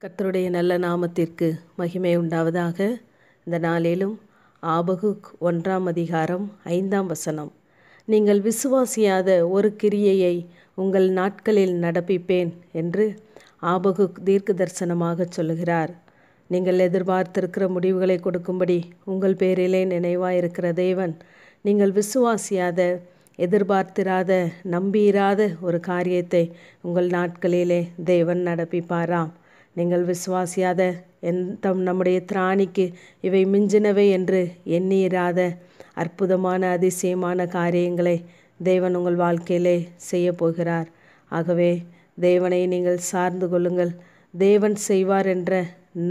கர்த்தருடைய நல்ல நாமத்திற்கு மகிமை உண்டாவதாக. இந்த நாளிலும் ஆபகுக் 1:5 நீங்கள் விசுவாசியாத ஒரு கிரியையை உங்கள் நாட்களில் நடப்பிப்பேன் என்று ஆபகுக் தீர்க்க தரிசனமாக சொல்லுகிறார். நீங்கள் எதிர்பார்த்திருக்கிற முடிவுகளை கொடுக்கும்படி உங்கள் பேரிலே நினைவாயிருக்கிற தேவன், நீங்கள் விசுவாசியாத, எதிர்பார்த்திராத, நம்பியிராத ஒரு காரியத்தை உங்கள் நாட்களிலே தேவன் நடப்பிப்பாராம். நீங்கள் விசுவாசியாத, நம்முடைய திராணிக்கு இவை மிஞ்சினவை என்று எண்ணியிராத அற்புதமான அதிசயமான காரியங்களை தேவன் உங்கள் வாழ்க்கையிலே செய்ய போகிறார். ஆகவே தேவனை நீங்கள் சார்ந்து கொள்ளுங்கள். தேவன் செய்வார் என்ற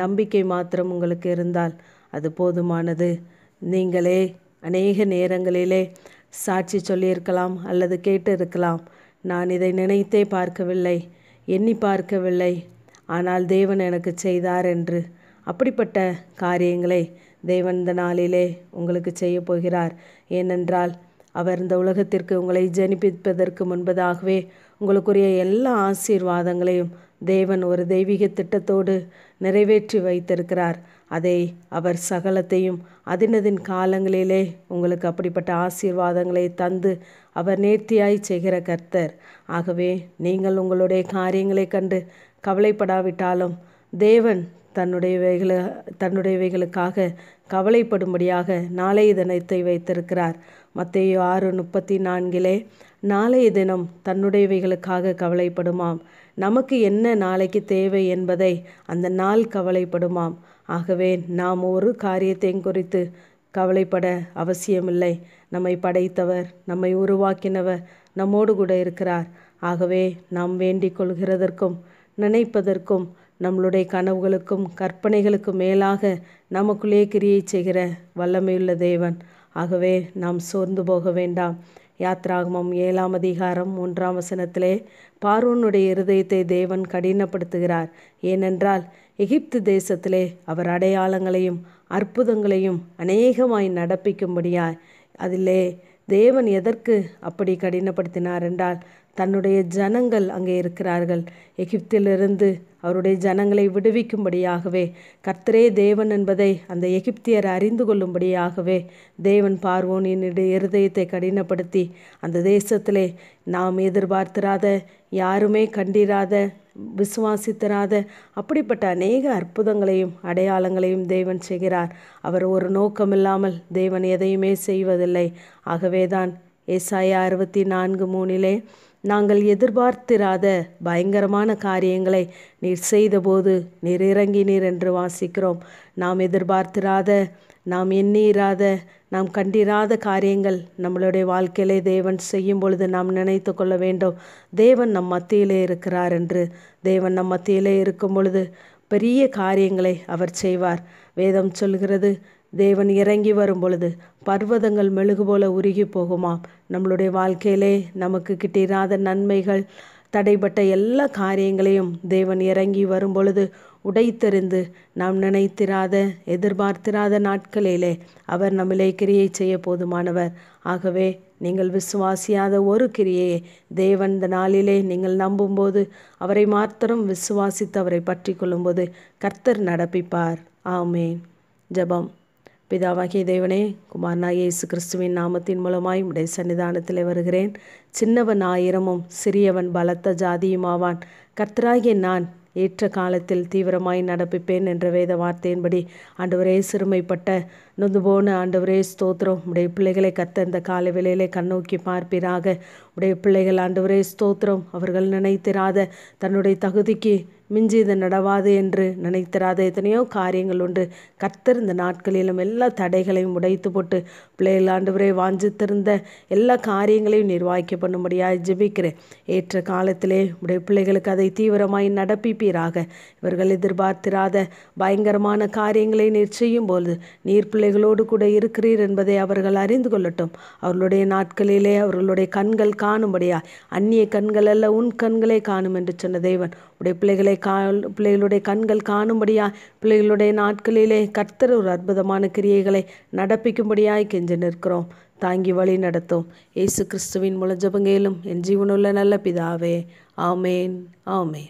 நம்பிக்கை மாத்திரம் உங்களுக்கு இருந்தால் அது போதுமானது. நீங்களே அநேக நேரங்களிலே சாட்சி சொல்லியிருக்கலாம் அல்லது கேட்டு இருக்கலாம், நான் இதை நினைத்தே பார்க்கவில்லை, எண்ணி பார்க்கவில்லை, ஆனால் தேவன் எனக்கு செய்தார் என்று. அப்படிப்பட்ட காரியங்களை தேவன் இந்த நாளிலே உங்களுக்கு செய்ய போகிறார். ஏனென்றால் அவர் இந்த உலகத்திற்கு உங்களை ஜனிப்பிப்பதற்கு முன்பதாகவே உங்களுக்குரிய எல்லா ஆசீர்வாதங்களையும் தேவன் ஒரு தெய்வீக திட்டத்தோடு நிறைவேற்றி வைத்திருக்கிறார். அதை அவர் சகலத்தையும் அதினதின் காலங்களிலே உங்களுக்கு அப்படிப்பட்ட ஆசீர்வாதங்களை தந்து அவர் நேர்த்தியாய் செய்கிற கர்த்தர். ஆகவே நீங்கள் உங்களுடைய காரியங்களை கண்டு கவலைப்படாவிட்டாலும் தேவன் தன்னுடையவைகளுக்காக கவலைப்படும்படியாக நாளைய தினத்தை வைத்திருக்கிறார். மத்தேயு 6:34 நாளைய தினம் தன்னுடையவைகளுக்காக கவலைப்படுமாம். நமக்கு என்ன நாளைக்கு தேவை என்பதை அந்த நாள் கவலைப்படுமாம். ஆகவே நாம் ஒரு காரியத்தையும் குறித்து கவலைப்பட அவசியமில்லை. நம்மை படைத்தவர், நம்மை உருவாக்கினவர் நம்மோடு கூட இருக்கிறார். ஆகவே நாம் வேண்டிக் கொள்கிறதற்கும் நினைப்பதற்கும் நம்மளுடைய கனவுகளுக்கும் கற்பனைகளுக்கும் மேலாக நமக்குள்ளே கிரியை செய்கிற வல்லமையுள்ள தேவன். ஆகவே நாம் சோர்ந்து போக வேண்டாம். யாத்ராகமம் 7:3 பார்வோனுடைய இருதயத்தை தேவன் கடினப்படுத்துகிறார். ஏனென்றால் எகிப்து தேசத்திலே அவர் அடையாளங்களையும் அற்புதங்களையும் அநேகமாய் நடப்பிக்கும்படியாய். அதிலே தேவன் எதற்கு அப்படி கடினப்படுத்தினார் என்றால், தன்னுடைய ஜனங்கள் அங்கே இருக்கிறார்கள், எகிப்திலிருந்து அவருடைய ஜனங்களை விடுவிக்கும்படியாகவே, கர்த்தரே தேவன் என்பதை அந்த எகிப்தியர் அறிந்து கொள்ளும்படியாகவே தேவன் பார்வோனின் இருதயத்தை கடினப்படுத்தி அந்த தேசத்திலே நாம் எதிர்பார்த்திராத, யாருமே கண்டிராத, விசுவாசித்திராத அப்படிப்பட்ட அநேக அற்புதங்களையும் அடையாளங்களையும் தேவன் செய்கிறார். அவர் ஒரு நோக்கமில்லாமல் தேவன் எதையுமே செய்வதில்லை. ஆகவேதான் ஏசாயா 64:3 நாங்கள் எதிர்பார்த்திராத பயங்கரமான காரியங்களை நீர் செய்தபோது நீர் இறங்கினீர் என்று வாசிக்கிறோம். நாம் எதிர்பார்த்திராத, நாம் எண்ணிராத, நாம் கண்டிராத காரியங்கள் நம்மளுடைய வாழ்க்கையிலே தேவன் செய்யும் பொழுது நாம் நினைத்து கொள்ள வேண்டும், தேவன் நம் மத்தியிலே இருக்கிறார் என்று. தேவன் நம் மத்தியிலே இருக்கும் பொழுது பெரிய காரியங்களை அவர் செய்வார். வேதம் சொல்கிறது, தேவன் இறங்கி வரும் பொழுது பர்வதங்கள் மெழுகு போல உருகி போகுமாம். நம்மளுடைய வாழ்க்கையிலே நமக்கு கிட்டிராத நன்மைகள், தடைப்பட்ட எல்லா காரியங்களையும் தேவன் இறங்கி வரும் பொழுது உடைத்தெறிந்து நாம் நினைத்திராத, எதிர்பார்த்திராத நாட்களிலே அவர் நம்மிலே கிரியை செய்ய போதுமானவர். ஆகவே நீங்கள் விசுவாசியாத ஒரு கிரியையை தேவன் இந்த நாளிலே நீங்கள் நம்பும்போது, அவரை மாத்திரம் விசுவாசித்து அவரை பற்றி கொள்ளும்போது கர்த்தர் நடப்பிப்பார். ஆமேன். ஜெபம். பிதாவாகிய தேவனே, குமாரனாகிய இயேசு கிறிஸ்துவின் நாமத்தின் மூலமாய் உடைய சன்னிதானத்தில் வருகிறேன். சின்னவன் 1000 சிறியவன் பலத்த ஜாதியுமாவான். கர்த்தராகிய நான் ஏற்ற காலத்தில் தீவிரமாய் நடப்பிப்பேன் என்ற வேத வார்த்தையின்படி ஆண்டவரே, சிறுமைப்பட்ட நொந்து போன ஆண்டவரே ஸ்தோத்திரம். உடைய பிள்ளைகளை கர்த்தர் இந்த காலை வேளையிலே கண்ணோக்கி பார்ப்பீராக. உடைய பிள்ளைகள் ஆண்டவரே ஸ்தோத்திரம், அவர்கள் நினைத்திராத, தன்னுடைய தகுதிக்கு மிஞ்சி இது நடவாது என்று நினைத்திராத எத்தனையோ காரியங்கள் உண்டு. கர்த்தர் இந்த நாட்களிலும் எல்லா தடைகளையும் உடைத்து போட்டு பிள்ளைகள் ஆண்டவரே வாஞ்சித்திருந்த எல்லா காரியங்களையும் நிர்வாகிக்க பண்ணும்படியாக ஜெபிக்கிறேன். ஏற்ற காலத்திலே உடைய பிள்ளைகளுக்கு அதை தீவிரமாய் நடப்பிப்பீராக. இவர்கள் எதிர்பார்த்திராத பயங்கரமான காரியங்களை நீர் செய்யும் போது நீர் பிள்ளைகளோடு கூட இருக்கிறீர் என்பதை அவர்கள் அறிந்து கொள்ளட்டும். அவர்களுடைய நாட்களிலே அவர்களுடைய கண்கள் காணும்படியா, அந்நிய கண்கள் அல்ல உன் கண்களை காணும் என்று சொன்ன தேவன், உடைய பிள்ளைகளுடைய கண்கள் காணும்படியா பிள்ளைகளுடைய நாட்களிலே கர்த்தர் ஒரு அற்புதமான கிரியைகளை நடப்பிக்கும்படியாய் கெஞ்சி நிற்கிறோம். தாங்கி வழி நடத்தும். இயேசு கிறிஸ்துவின் மூலம் ஜெபங்கேலும் என் ஜீவனுள்ள நல்ல பிதாவே. ஆமேன். ஆமேன்.